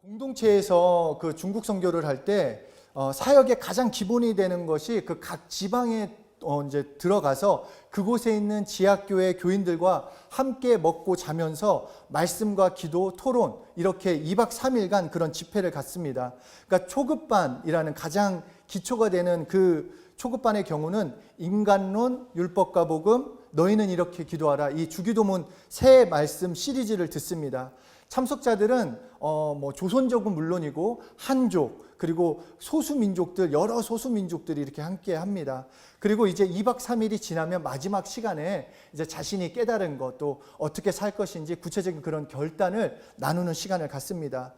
공동체에서 그 중국 선교를 할 때 사역의 가장 기본이 되는 것이 그 각 지방에 이제 들어가서 그곳에 있는 지하교회 교인들과 함께 먹고 자면서 말씀과 기도, 토론 이렇게 2박 3일간 그런 집회를 갔습니다. 그러니까 초급반이라는 가장 기초가 되는 그 초급반의 경우는 인간론, 율법과 복음, 너희는 이렇게 기도하라, 이 주기도문 새 말씀 시리즈를 듣습니다. 참석자들은 조선족은 물론이고 한족, 그리고 소수민족들, 여러 소수민족들이 이렇게 함께 합니다. 그리고 이제 2박 3일이 지나면 마지막 시간에 이제 자신이 깨달은 것, 또 어떻게 살 것인지 구체적인 그런 결단을 나누는 시간을 갖습니다.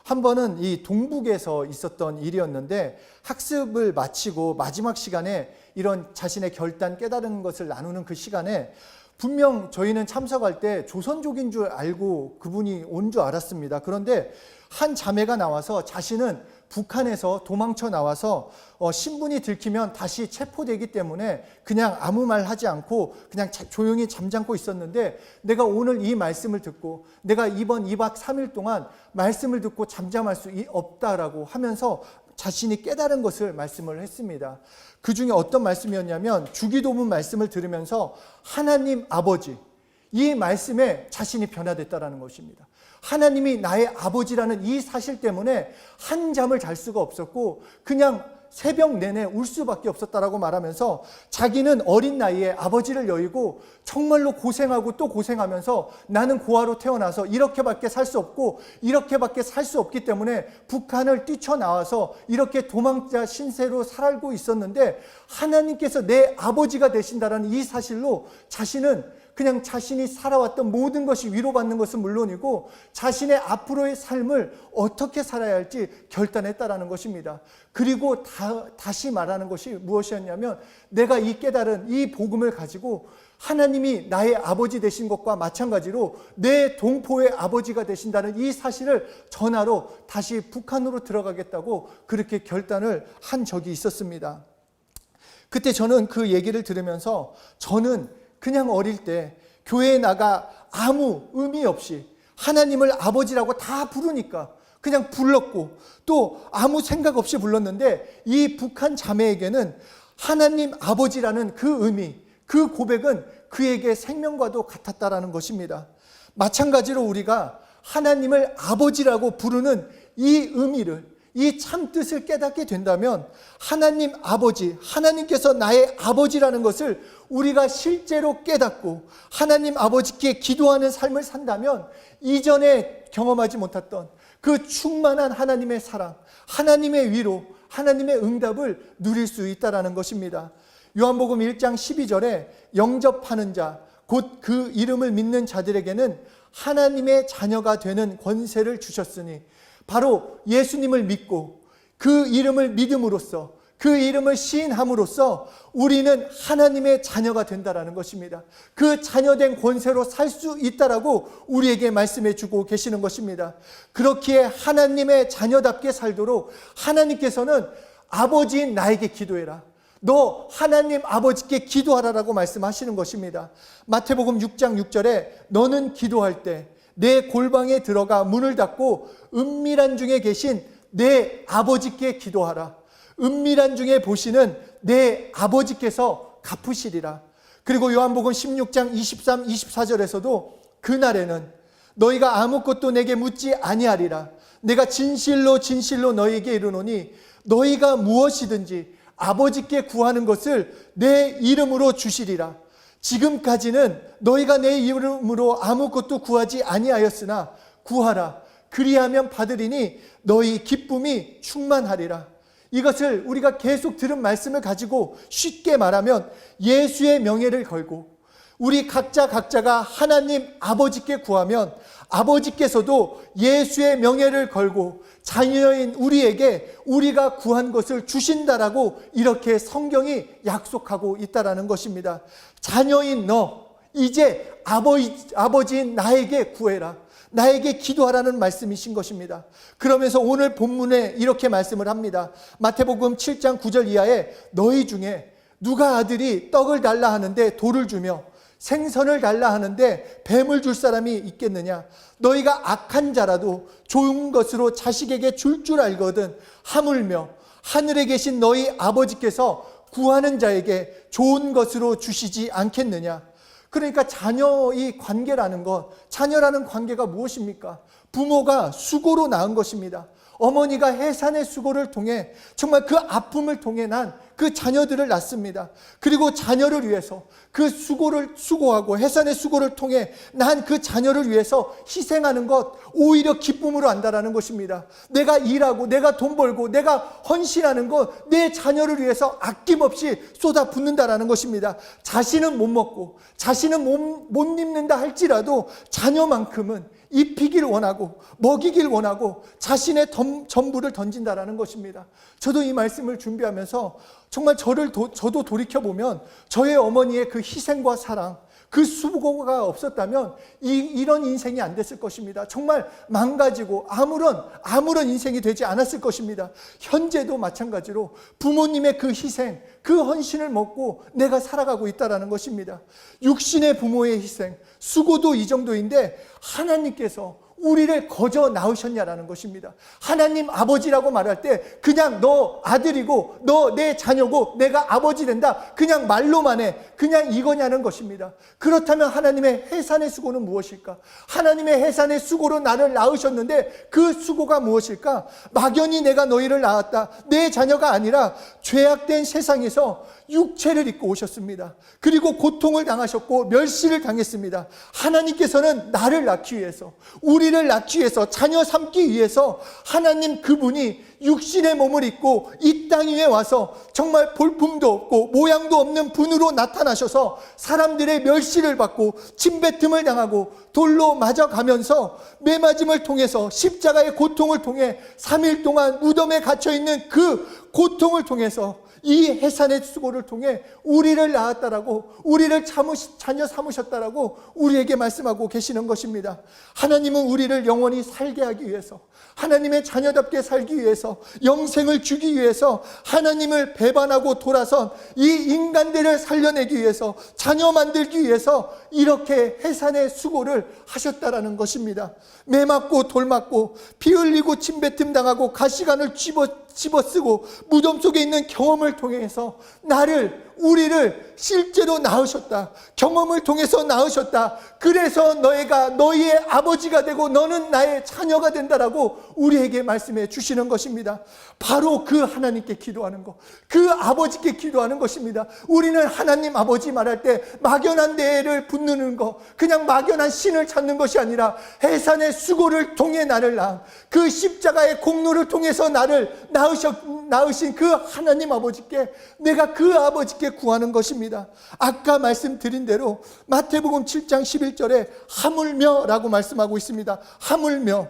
한 번은 이 동북에서 있었던 일이었는데, 학습을 마치고 마지막 시간에 이런 자신의 결단, 깨달은 것을 나누는 그 시간에 분명 저희는 참석할 때 조선족인 줄 알고 그분이 온 줄 알았습니다. 그런데 한 자매가 나와서 자신은 북한에서 도망쳐 나와서 신분이 들키면 다시 체포되기 때문에 그냥 아무 말 하지 않고 그냥 조용히 잠잠고 있었는데, 내가 오늘 이 말씀을 듣고 내가 이번 2박 3일 동안 말씀을 듣고 잠잠할 수 없다라고 하면서 자신이 깨달은 것을 말씀을 했습니다. 그 중에 어떤 말씀이었냐면, 주기도문 말씀을 들으면서 하나님 아버지, 이 말씀에 자신이 변화됐다라는 것입니다. 하나님이 나의 아버지라는 이 사실 때문에 한잠을 잘 수가 없었고 그냥 새벽 내내 울 수밖에 없었다라고 말하면서, 자기는 어린 나이에 아버지를 여의고 정말로 고생하고 또 고생하면서 나는 고아로 태어나서 이렇게밖에 살 수 없고 이렇게밖에 살 수 없기 때문에 북한을 뛰쳐나와서 이렇게 도망자 신세로 살고 있었는데, 하나님께서 내 아버지가 되신다라는 이 사실로 자신은 그냥 자신이 살아왔던 모든 것이 위로받는 것은 물론이고 자신의 앞으로의 삶을 어떻게 살아야 할지 결단했다라는 것입니다. 그리고 다시 말하는 것이 무엇이었냐면, 내가 이 깨달은 이 복음을 가지고 하나님이 나의 아버지 되신 것과 마찬가지로 내 동포의 아버지가 되신다는 이 사실을 전하러 다시 북한으로 들어가겠다고 그렇게 결단을 한 적이 있었습니다. 그때 저는 그 얘기를 들으면서, 저는 그냥 어릴 때 교회에 나가 아무 의미 없이 하나님을 아버지라고 다 부르니까 그냥 불렀고 또 아무 생각 없이 불렀는데, 이 북한 자매에게는 하나님 아버지라는 그 의미, 그 고백은 그에게 생명과도 같았다라는 것입니다. 마찬가지로 우리가 하나님을 아버지라고 부르는 이 의미를, 이 참뜻을 깨닫게 된다면, 하나님 아버지, 하나님께서 나의 아버지라는 것을 우리가 실제로 깨닫고 하나님 아버지께 기도하는 삶을 산다면, 이전에 경험하지 못했던 그 충만한 하나님의 사랑, 하나님의 위로, 하나님의 응답을 누릴 수 있다는 것입니다. 요한복음 1장 12절에 영접하는 자, 곧 그 이름을 믿는 자들에게는 하나님의 자녀가 되는 권세를 주셨으니, 바로 예수님을 믿고 그 이름을 믿음으로써, 그 이름을 시인함으로써 우리는 하나님의 자녀가 된다라는 것입니다. 그 자녀된 권세로 살 수 있다라고 우리에게 말씀해 주고 계시는 것입니다. 그렇기에 하나님의 자녀답게 살도록 하나님께서는 아버지인 나에게 기도해라, 너 하나님 아버지께 기도하라라고 말씀하시는 것입니다. 마태복음 6장 6절에 너는 기도할 때 내 골방에 들어가 문을 닫고 은밀한 중에 계신 내 아버지께 기도하라. 은밀한 중에 보시는 내 아버지께서 갚으시리라. 그리고 요한복음 16장 23, 24절에서도 그날에는 너희가 아무것도 내게 묻지 아니하리라. 내가 진실로 진실로 너희에게 이르노니 너희가 무엇이든지 아버지께 구하는 것을 내 이름으로 주시리라. 지금까지는 너희가 내 이름으로 아무것도 구하지 아니하였으나 구하라. 그리하면 받으리니 너희 기쁨이 충만하리라. 이것을 우리가 계속 들은 말씀을 가지고 쉽게 말하면, 예수의 명예를 걸고 우리 각자가 하나님 아버지께 구하면 아버지께서도 예수의 명예를 걸고 자녀인 우리에게 우리가 구한 것을 주신다라고 이렇게 성경이 약속하고 있다라는 것입니다. 자녀인 너, 이제 아버지인 나에게 구해라, 나에게 기도하라는 말씀이신 것입니다. 그러면서 오늘 본문에 이렇게 말씀을 합니다. 마태복음 7장 9절 이하에 너희 중에 누가 아들이 떡을 달라 하는데 돌을 주며 생선을 달라 하는데 뱀을 줄 사람이 있겠느냐? 너희가 악한 자라도 좋은 것으로 자식에게 줄 알거든 하물며 하늘에 계신 너희 아버지께서 구하는 자에게 좋은 것으로 주시지 않겠느냐? 그러니까 자녀의 관계라는 것, 자녀라는 관계가 무엇입니까? 부모가 수고로 낳은 것입니다. 어머니가 해산의 수고를 통해 정말 그 아픔을 통해 난 그 자녀들을 낳습니다. 그리고 자녀를 위해서 그 수고하고 해산의 수고를 통해 난 그 자녀를 위해서 희생하는 것 오히려 기쁨으로 안다라는 것입니다. 내가 일하고 내가 돈 벌고 내가 헌신하는 것 내 자녀를 위해서 아낌없이 쏟아붓는다라는 것입니다. 자신은 못 먹고 자신은 못 입는다 할지라도 자녀만큼은 입히길 원하고 먹이길 원하고 자신의 전부를 던진다라는 것입니다. 저도 이 말씀을 준비하면서 정말 저도 돌이켜보면 저의 어머니의 그 희생과 사랑, 그 수고가 없었다면 이런 인생이 안 됐을 것입니다. 정말 망가지고 아무런 인생이 되지 않았을 것입니다. 현재도 마찬가지로 부모님의 그 희생, 그 헌신을 먹고 내가 살아가고 있다는 것입니다. 육신의 부모의 희생, 수고도 이 정도인데 하나님께서 우리를 거저 낳으셨냐라는 것입니다. 하나님 아버지라고 말할 때 그냥 너 아들이고 너 내 자녀고 내가 아버지 된다, 그냥 말로만 해, 그냥 이거냐는 것입니다. 그렇다면 하나님의 해산의 수고는 무엇일까? 하나님의 해산의 수고로 나를 낳으셨는데 그 수고가 무엇일까? 막연히 내가 너희를 낳았다, 내 자녀가 아니라 죄악된 세상에서 육체를 입고 오셨습니다. 그리고 고통을 당하셨고 멸시를 당했습니다. 하나님께서는 나를 낳기 위해서, 우리를 낳기 위해서, 자녀 삼기 위해서 하나님 그분이 육신의 몸을 입고 이 땅 위에 와서 정말 볼품도 없고 모양도 없는 분으로 나타나셔서 사람들의 멸시를 받고 침뱉음을 당하고 돌로 맞아가면서 매맞음을 통해서 십자가의 고통을 통해 3일 동안 무덤에 갇혀있는 그 고통을 통해서 이 해산의 수고를 통해 우리를 낳았다라고, 우리를 자녀 삼으셨다라고 우리에게 말씀하고 계시는 것입니다. 하나님은 우리를 영원히 살게 하기 위해서, 하나님의 자녀답게 살기 위해서, 영생을 주기 위해서 하나님을 배반하고 돌아선 이 인간들을 살려내기 위해서, 자녀 만들기 위해서 이렇게 해산의 수고를 하셨다라는 것입니다. 매 맞고 돌 맞고 피 흘리고 침뱉음 당하고 가시관을 집어쓰고 무덤 속에 있는 경험을 통해서 우리를 실제로 낳으셨다. 경험을 통해서 낳으셨다. 그래서 너희가 너희의 아버지가 되고 너는 나의 자녀가 된다라고 우리에게 말씀해 주시는 것입니다. 바로 그 하나님께 기도하는 것, 그 아버지께 기도하는 것입니다. 우리는 하나님 아버지 말할 때 막연한 데를 붙는 것, 그냥 막연한 신을 찾는 것이 아니라 해산의 수고를 통해 나를 낳은 그 십자가의 공로를 통해서 나를 낳으신 그 하나님 아버지께, 내가 그 아버지께 구하는 것입니다. 아까 말씀드린 대로 마태복음 7장 11절에 하물며라고 말씀하고 있습니다. 하물며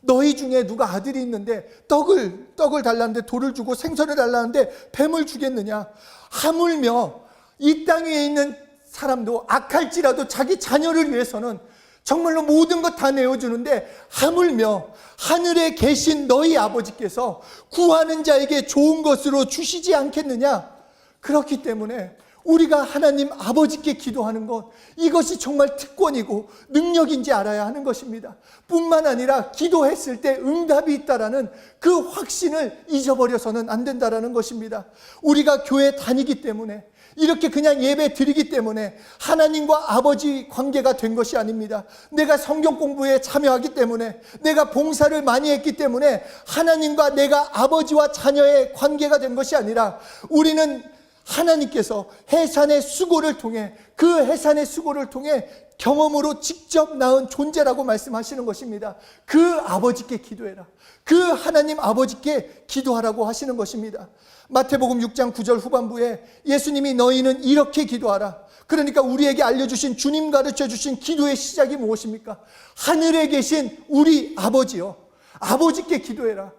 너희 중에 누가 아들이 있는데 떡을 달라는데 돌을 주고 생선을 달라는데 뱀을 주겠느냐? 하물며 이 땅 위에 있는 사람도 악할지라도 자기 자녀를 위해서는 정말로 모든 것 다 내어주는데 하물며 하늘에 계신 너희 아버지께서 구하는 자에게 좋은 것으로 주시지 않겠느냐? 그렇기 때문에 우리가 하나님 아버지께 기도하는 것, 이것이 정말 특권이고 능력인지 알아야 하는 것입니다. 뿐만 아니라 기도했을 때 응답이 있다라는 그 확신을 잊어버려서는 안 된다라는 것입니다. 우리가 교회 다니기 때문에, 이렇게 그냥 예배 드리기 때문에 하나님과 아버지 관계가 된 것이 아닙니다. 내가 성경 공부에 참여하기 때문에, 내가 봉사를 많이 했기 때문에 하나님과 내가 아버지와 자녀의 관계가 된 것이 아니라 우리는 하나님께서 해산의 수고를 통해, 그 해산의 수고를 통해 경험으로 직접 낳은 존재라고 말씀하시는 것입니다. 그 아버지께 기도해라. 그 하나님 아버지께 기도하라고 하시는 것입니다. 마태복음 6장 9절 후반부에 예수님이 너희는 이렇게 기도하라. 그러니까 우리에게 알려주신, 주님 가르쳐주신 기도의 시작이 무엇입니까? 하늘에 계신 우리 아버지요, 아버지께 기도해라.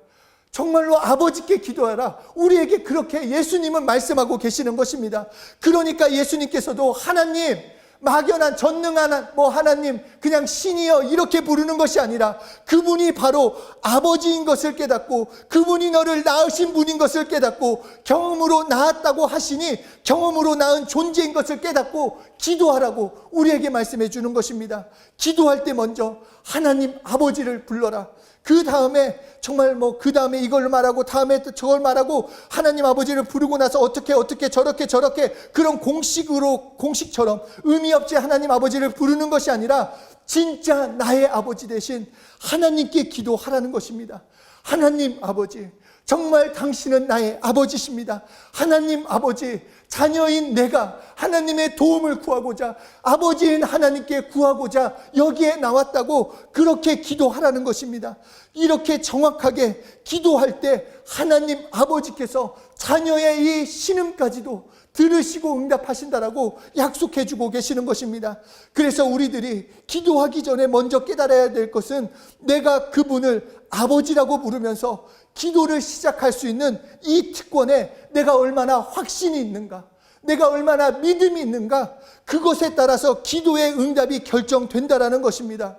정말로 아버지께 기도하라. 우리에게 그렇게 예수님은 말씀하고 계시는 것입니다. 그러니까 예수님께서도 하나님, 막연한 전능한 하나님, 그냥 신이여 이렇게 부르는 것이 아니라 그분이 바로 아버지인 것을 깨닫고 그분이 너를 낳으신 분인 것을 깨닫고 경험으로 낳았다고 하시니 경험으로 낳은 존재인 것을 깨닫고 기도하라고 우리에게 말씀해 주는 것입니다. 기도할 때 먼저 하나님 아버지를 불러라. 그 다음에 정말 그 다음에 이걸 말하고 다음에 또 저걸 말하고 하나님 아버지를 부르고 나서 어떻게 저렇게 그런 공식처럼 의미 없이 하나님 아버지를 부르는 것이 아니라 진짜 나의 아버지 대신 하나님께 기도하라는 것입니다. 하나님 아버지, 정말 당신은 나의 아버지십니다. 하나님 아버지, 자녀인 내가 하나님의 도움을 구하고자, 아버지인 하나님께 구하고자 여기에 나왔다고 그렇게 기도하라는 것입니다. 이렇게 정확하게 기도할 때 하나님 아버지께서 자녀의 이 신음까지도 들으시고 응답하신다라고 약속해 주고 계시는 것입니다. 그래서 우리들이 기도하기 전에 먼저 깨달아야 될 것은 내가 그분을 아버지라고 부르면서 기도를 시작할 수 있는 이 특권에 내가 얼마나 확신이 있는가, 내가 얼마나 믿음이 있는가, 그것에 따라서 기도의 응답이 결정된다라는 것입니다.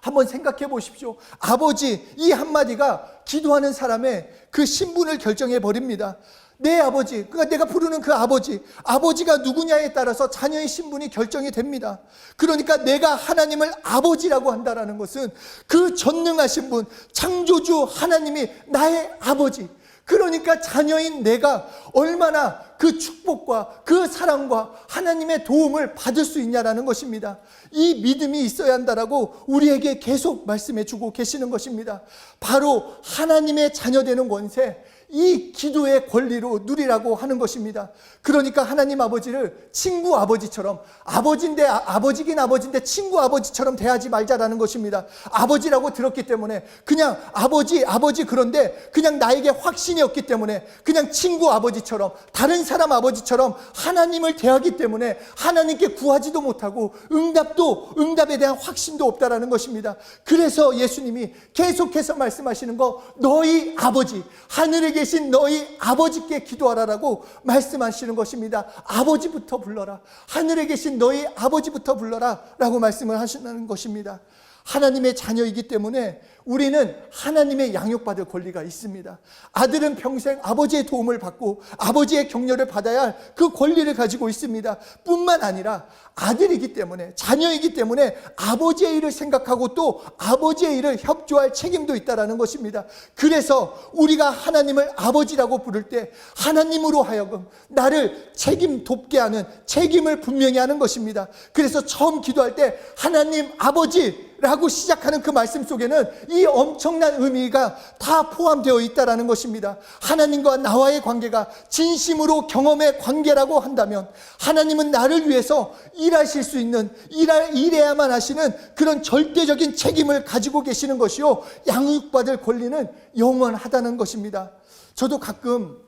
한번 생각해 보십시오. 아버지, 이 한마디가 기도하는 사람의 그 신분을 결정해 버립니다. 내 아버지, 그러니까 내가 부르는 그 아버지가 누구냐에 따라서 자녀의 신분이 결정이 됩니다. 그러니까 내가 하나님을 아버지라고 한다는 것은 그 전능하신 분, 창조주 하나님이 나의 아버지, 그러니까 자녀인 내가 얼마나 그 축복과 그 사랑과 하나님의 도움을 받을 수 있냐라는 것입니다. 이 믿음이 있어야 한다라고 우리에게 계속 말씀해 주고 계시는 것입니다. 바로 하나님의 자녀되는 권세, 이 기도의 권리로 누리라고 하는 것입니다. 그러니까 하나님 아버지를 친구 아버지처럼, 아버지긴 아버지인데 친구 아버지처럼 대하지 말자라는 것입니다. 아버지라고 들었기 때문에 그냥 아버지 그런데 그냥 나에게 확신이 없기 때문에 그냥 친구 아버지처럼, 다른 사람 아버지처럼 하나님을 대하기 때문에 하나님께 구하지도 못하고 응답에 대한 확신도 없다라는 것입니다. 그래서 예수님이 계속해서 말씀하시는 거, 너희 아버지, 하늘에 계신 너희 아버지께 기도하라라고 말씀하시는 것입니다. 아버지부터 불러라, 하늘에 계신 너희 아버지부터 불러라 라고 말씀을 하시는 것입니다. 하나님의 자녀이기 때문에 우리는 하나님의 양육받을 권리가 있습니다. 아들은 평생 아버지의 도움을 받고 아버지의 격려를 받아야 할 그 권리를 가지고 있습니다. 뿐만 아니라 아들이기 때문에, 자녀이기 때문에 아버지의 일을 생각하고 또 아버지의 일을 협조할 책임도 있다는 것입니다. 그래서 우리가 하나님을 아버지라고 부를 때 하나님으로 하여금 나를 책임 돕게 하는, 책임을 분명히 하는 것입니다. 그래서 처음 기도할 때 하나님 아버지 라고 시작하는 그 말씀 속에는 이 엄청난 의미가 다 포함되어 있다는 것입니다. 하나님과 나와의 관계가 진심으로 경험의 관계라고 한다면 하나님은 나를 위해서 일하실 수 있는, 일해야만 하시는 그런 절대적인 책임을 가지고 계시는 것이요, 양육받을 권리는 영원하다는 것입니다. 저도 가끔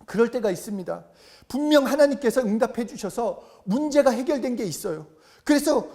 그럴 때가 있습니다. 분명 하나님께서 응답해 주셔서 문제가 해결된 게 있어요. 그래서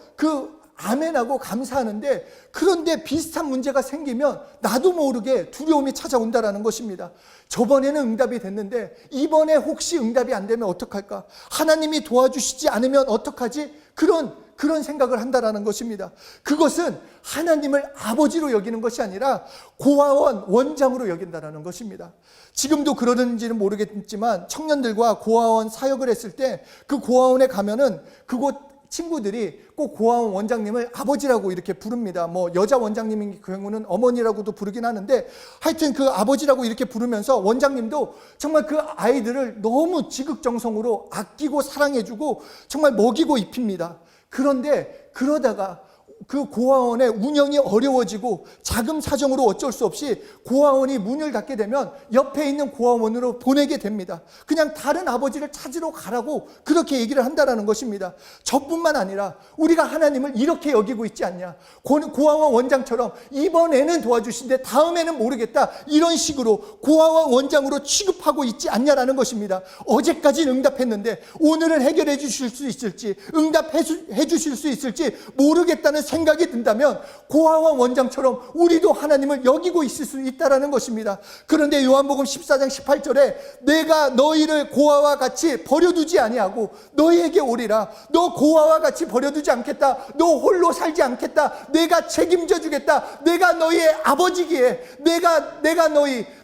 아멘하고 감사하는데, 그런데 비슷한 문제가 생기면 나도 모르게 두려움이 찾아온다는 것입니다. 저번에는 응답이 됐는데 이번에 혹시 응답이 안 되면 어떡할까? 하나님이 도와주시지 않으면 어떡하지? 그런 생각을 한다는 것입니다. 그것은 하나님을 아버지로 여기는 것이 아니라 고아원 원장으로 여긴다는 것입니다. 지금도 그러는지는 모르겠지만 청년들과 고아원 사역을 했을 때 그 고아원에 가면은 그곳 친구들이 꼭 고아원 원장님을 아버지라고 이렇게 부릅니다. 여자 원장님인 경우는 어머니라고도 부르긴 하는데, 하여튼 그 아버지라고 이렇게 부르면서 원장님도 정말 그 아이들을 너무 지극정성으로 아끼고 사랑해주고 정말 먹이고 입힙니다. 그런데 그러다가 그 고아원의 운영이 어려워지고 자금 사정으로 어쩔 수 없이 고아원이 문을 닫게 되면 옆에 있는 고아원으로 보내게 됩니다. 그냥 다른 아버지를 찾으러 가라고 그렇게 얘기를 한다는 것입니다. 저뿐만 아니라 우리가 하나님을 이렇게 여기고 있지 않냐, 고아원 원장처럼 이번에는 도와주신데 다음에는 모르겠다, 이런 식으로 고아원 원장으로 취급하고 있지 않냐라는 것입니다. 어제까지는 응답했는데 오늘은 해결해 주실 수 있을지, 응답해 주실 수 있을지 모르겠다는 생각이 든다면 고아와 원장처럼 우리도 하나님을 여기고 있을 수 있다라는 것입니다. 그런데 요한복음 14장 18절에 내가 너희를 고아와 같이 버려두지 아니하고 너희에게 오리라. 너 고아와 같이 버려두지 않겠다. 너 홀로 살지 않겠다. 내가 책임져 주겠다. 내가 너희의 아버지기에 내가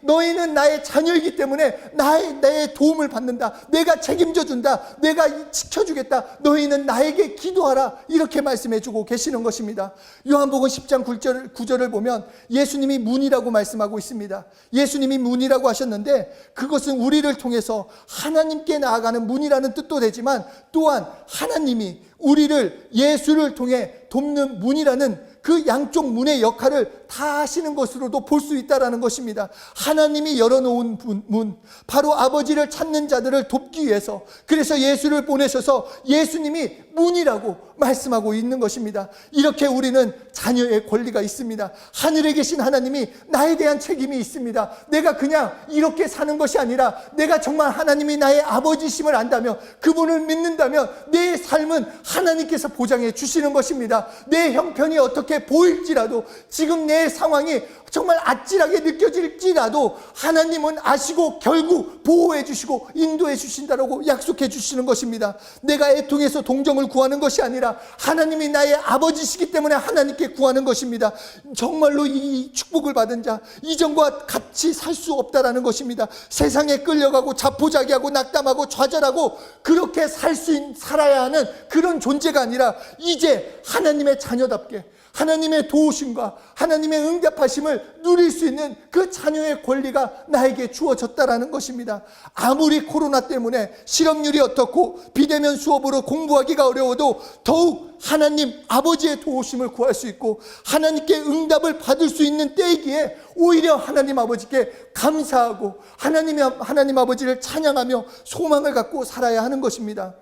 너희는 나의 자녀이기 때문에 나의 도움을 받는다. 내가 책임져 준다. 내가 지켜주겠다. 너희는 나에게 기도하라. 이렇게 말씀해 주고 계시는 것입니다. 요한복음 10장 9절을 보면 예수님이 문이라고 말씀하고 있습니다. 예수님이 문이라고 하셨는데 그것은 우리를 통해서 하나님께 나아가는 문이라는 뜻도 되지만 또한 하나님이 우리를 예수를 통해 돕는 문이라는 그 양쪽 문의 역할을 다 하시는 것으로도 볼 수 있다는 것입니다. 하나님이 열어놓은 문, 바로 아버지를 찾는 자들을 돕기 위해서, 그래서 예수를 보내셔서 예수님이 문이라고 말씀하고 있는 것입니다. 이렇게 우리는 자녀의 권리가 있습니다. 하늘에 계신 하나님이 나에 대한 책임이 있습니다. 내가 그냥 이렇게 사는 것이 아니라 내가 정말 하나님이 나의 아버지심을 안다면, 그분을 믿는다면 내 삶은 하나님께서 보장해 주시는 것입니다. 내 형편이 어떻게 보일지라도, 지금 내 상황이 정말 아찔하게 느껴질지라도 하나님은 아시고 결국 보호해 주시고 인도해 주신다라고 약속해 주시는 것입니다. 내가 애통해서 동정을 구하는 것이 아니라 하나님이 나의 아버지시기 때문에 하나님께 구하는 것입니다. 정말로 이 축복을 받은 자, 이전과 같이 살 수 없다라는 것입니다. 세상에 끌려가고 자포자기하고 낙담하고 좌절하고 그렇게 살아야 하는 그런 존재가 아니라 이제 하나님의 자녀답게 하나님의 도우심과 하나님의 응답하심을 누릴 수 있는 그 자녀의 권리가 나에게 주어졌다라는 것입니다. 아무리 코로나 때문에 실업률이 어떻고 비대면 수업으로 공부하기가 어려워도 더욱 하나님 아버지의 도우심을 구할 수 있고 하나님께 응답을 받을 수 있는 때이기에 오히려 하나님 아버지께 감사하고 하나님 아버지를 찬양하며 소망을 갖고 살아야 하는 것입니다.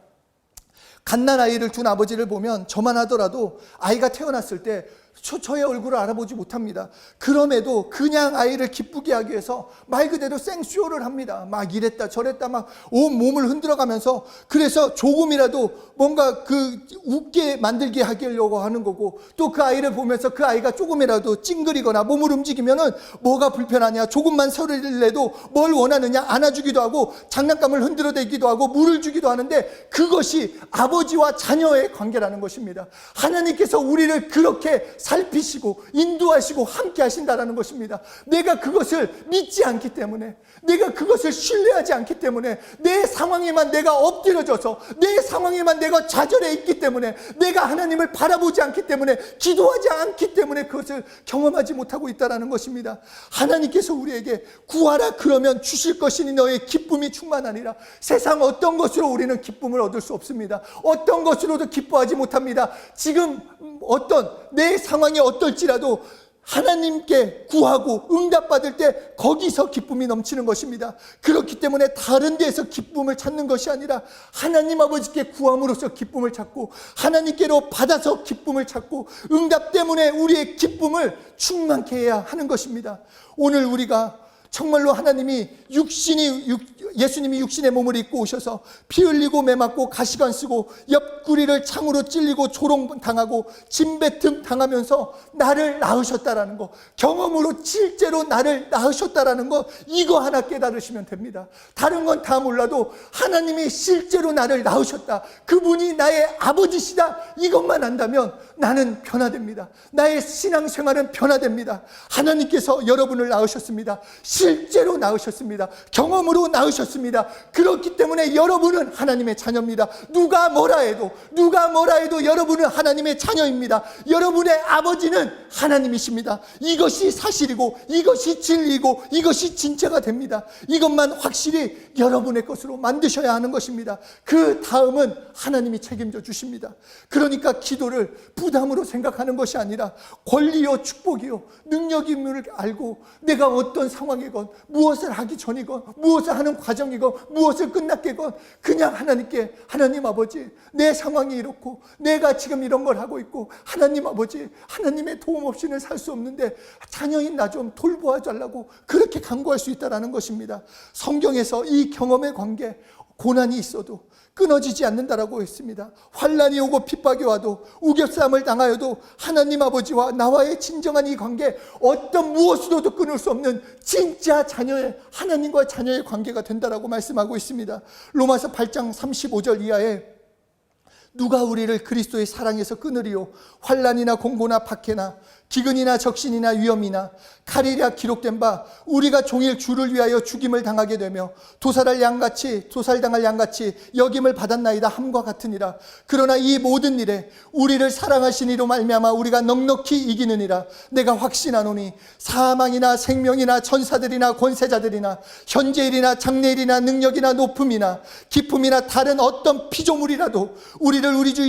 갓난아이를 둔 아버지를 보면 저만 하더라도 아이가 태어났을 때 저의 얼굴을 알아보지 못합니다. 그럼에도 그냥 아이를 기쁘게 하기 위해서 말 그대로 생쇼를 합니다. 막 이랬다 저랬다 막 온 몸을 흔들어가면서, 그래서 조금이라도 뭔가 그 웃게 만들게 하려고 하는 거고, 또 그 아이를 보면서 그 아이가 조금이라도 찡그리거나 몸을 움직이면은 뭐가 불편하냐, 조금만 소리를 내도 뭘 원하느냐 안아주기도 하고 장난감을 흔들어대기도 하고 물을 주기도 하는데, 그것이 아버지와 자녀의 관계라는 것입니다. 하나님께서 우리를 그렇게 살피시고 인도하시고 함께 하신다라는 것입니다. 내가 그것을 믿지 않기 때문에, 내가 그것을 신뢰하지 않기 때문에, 내 상황에만 내가 엎드려져서 내 상황에만 내가 좌절해 있기 때문에, 내가 하나님을 바라보지 않기 때문에, 기도하지 않기 때문에 그것을 경험하지 못하고 있다는 것입니다. 하나님께서 우리에게 구하라 그러면 주실 것이니 너의 기쁨이 충만하니라. 세상 어떤 것으로 우리는 기쁨을 얻을 수 없습니다. 어떤 것으로도 기뻐하지 못합니다. 지금 어떤 내 상황이 어떨지라도 하나님께 구하고 응답받을 때 거기서 기쁨이 넘치는 것입니다. 그렇기 때문에 다른 데에서 기쁨을 찾는 것이 아니라 하나님 아버지께 구함으로써 기쁨을 찾고, 하나님께로 받아서 기쁨을 찾고, 응답 때문에 우리의 기쁨을 충만케 해야 하는 것입니다. 오늘 우리가 정말로 예수님이 육신의 몸을 입고 오셔서 피 흘리고 매 맞고 가시관 쓰고 옆구리를 창으로 찔리고 조롱당하고 침뱉음 당하면서 나를 낳으셨다라는 거, 경험으로 실제로 나를 낳으셨다라는 거, 이거 하나 깨달으시면 됩니다. 다른 건 다 몰라도 하나님이 실제로 나를 낳으셨다, 그분이 나의 아버지시다, 이것만 안다면 나는 변화됩니다. 나의 신앙생활은 변화됩니다. 하나님께서 여러분을 낳으셨습니다. 실제로 낳으셨습니다. 경험으로 낳으셨습니다. 그렇기 때문에 여러분은 하나님의 자녀입니다. 누가 뭐라 해도 여러분은 하나님의 자녀입니다. 여러분의 아버지는 하나님이십니다. 이것이 사실이고 이것이 진리고 이것이 진짜가 됩니다. 이것만 확실히 여러분의 것으로 만드셔야 하는 것입니다. 그 다음은 하나님이 책임져 주십니다. 그러니까 기도를 부담으로 생각하는 것이 아니라 권리요 축복이요 능력임을 알고, 내가 어떤 상황이건 무엇을 하기 전이건 무엇을 하는 과정이건 무엇을 끝났겠건 그냥 하나님께, 하나님 아버지 내 상황이 이렇고 내가 지금 이런 걸 하고 있고 하나님 아버지 하나님의 도움 도움 없이는 살 수 없는데 자녀인 나 좀 돌보아 달라고 그렇게 간구할 수 있다는 것입니다. 성경에서 이 경험의 관계, 고난이 있어도 끊어지지 않는다라고 했습니다. 환난이 오고 핍박이 와도 우겨싸움을 당하여도 하나님 아버지와 나와의 진정한 이 관계, 어떤 무엇으로도 끊을 수 없는 진짜 자녀의, 하나님과 자녀의 관계가 된다라고 말씀하고 있습니다. 로마서 8장 35절 이하에 누가 우리를 그리스도의 사랑에서 끊으리요? 환난이나 공고나 박해나 기근이나 적신이나 위험이나 칼이라 기록된 바 우리가 종일 주를 위하여 죽임을 당하게 되며 도살당할 양같이 여김을 받았나이다 함과 같으니라. 그러나 이 모든 일에 우리를 사랑하신 이로 말미암아 우리가 넉넉히 이기느니라. 내가 확신하노니 사망이나 생명이나 천사들이나 권세자들이나 현재일이나 장래일이나 능력이나 높음이나 기품이나 다른 어떤 피조물이라도 우리를 우리 주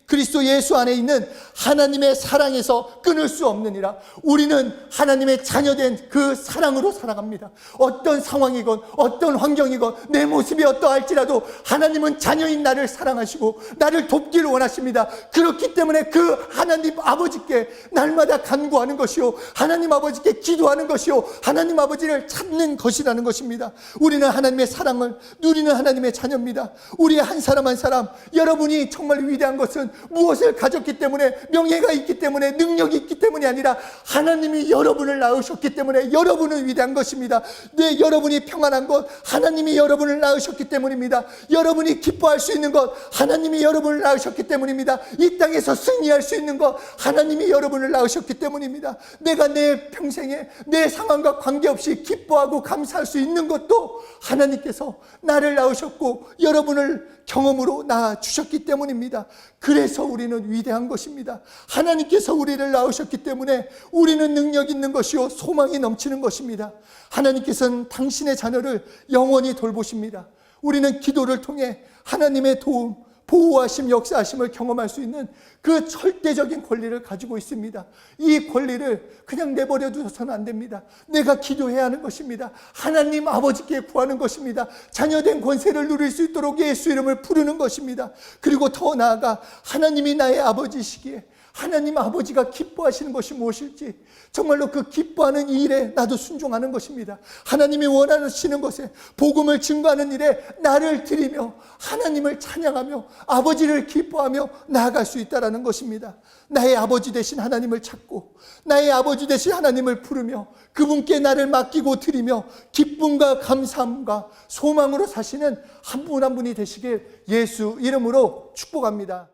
그리스도 예수 안에 있는 하나님의 사랑에서 끊을 수 없느니라. 우리는 하나님의 자녀된 그 사랑으로 살아갑니다. 어떤 상황이건 어떤 환경이건 내 모습이 어떠할지라도 하나님은 자녀인 나를 사랑하시고 나를 돕기를 원하십니다. 그렇기 때문에 그 하나님 아버지께 날마다 간구하는 것이요, 하나님 아버지께 기도하는 것이요, 하나님 아버지를 찾는 것이라는 것입니다. 우리는 하나님의 사랑을 누리는 하나님의 자녀입니다. 우리의 한 사람 한 사람, 여러분이 정말 위대한 것은 무엇을 가졌기 때문에, 명예가 있기 때문에, 능력이 있기 때문이 아니라 하나님이 여러분을 낳으셨기 때문에 여러분은 위대한 것입니다. 네, 여러분이 평안한 것 하나님이 여러분을 낳으셨기 때문입니다. 여러분이 기뻐할 수 있는 것 하나님이 여러분을 낳으셨기 때문입니다. 이 땅에서 승리할 수 있는 것 하나님이 여러분을 낳으셨기 때문입니다. 내가 내 평생에 내 상황과 관계없이 기뻐하고 감사할 수 있는 것도 하나님께서 나를 낳으셨고 여러분을 경험으로 낳아주셨기 때문입니다. 그래서 우리는 위대한 것입니다. 하나님께서 우리를 낳으셨기 때문에 우리는 능력 있는 것이요 소망이 넘치는 것입니다. 하나님께서는 당신의 자녀를 영원히 돌보십니다. 우리는 기도를 통해 하나님의 도움, 보호하심, 역사하심을 경험할 수 있는 그 절대적인 권리를 가지고 있습니다. 이 권리를 그냥 내버려 두서는 안 됩니다. 내가 기도해야 하는 것입니다. 하나님 아버지께 구하는 것입니다. 자녀된 권세를 누릴 수 있도록 예수 이름을 부르는 것입니다. 그리고 더 나아가 하나님이 나의 아버지시기에 하나님 아버지가 기뻐하시는 것이 무엇일지 정말로 그 기뻐하는 이 일에 나도 순종하는 것입니다. 하나님이 원하시는 것에 복음을 증거하는 일에 나를 드리며 하나님을 찬양하며 아버지를 기뻐하며 나아갈 수 있다는 것입니다. 나의 아버지 되신 하나님을 찾고 나의 아버지 되신 하나님을 부르며 그분께 나를 맡기고 드리며 기쁨과 감사함과 소망으로 사시는 한 분 한 분이 되시길 예수 이름으로 축복합니다.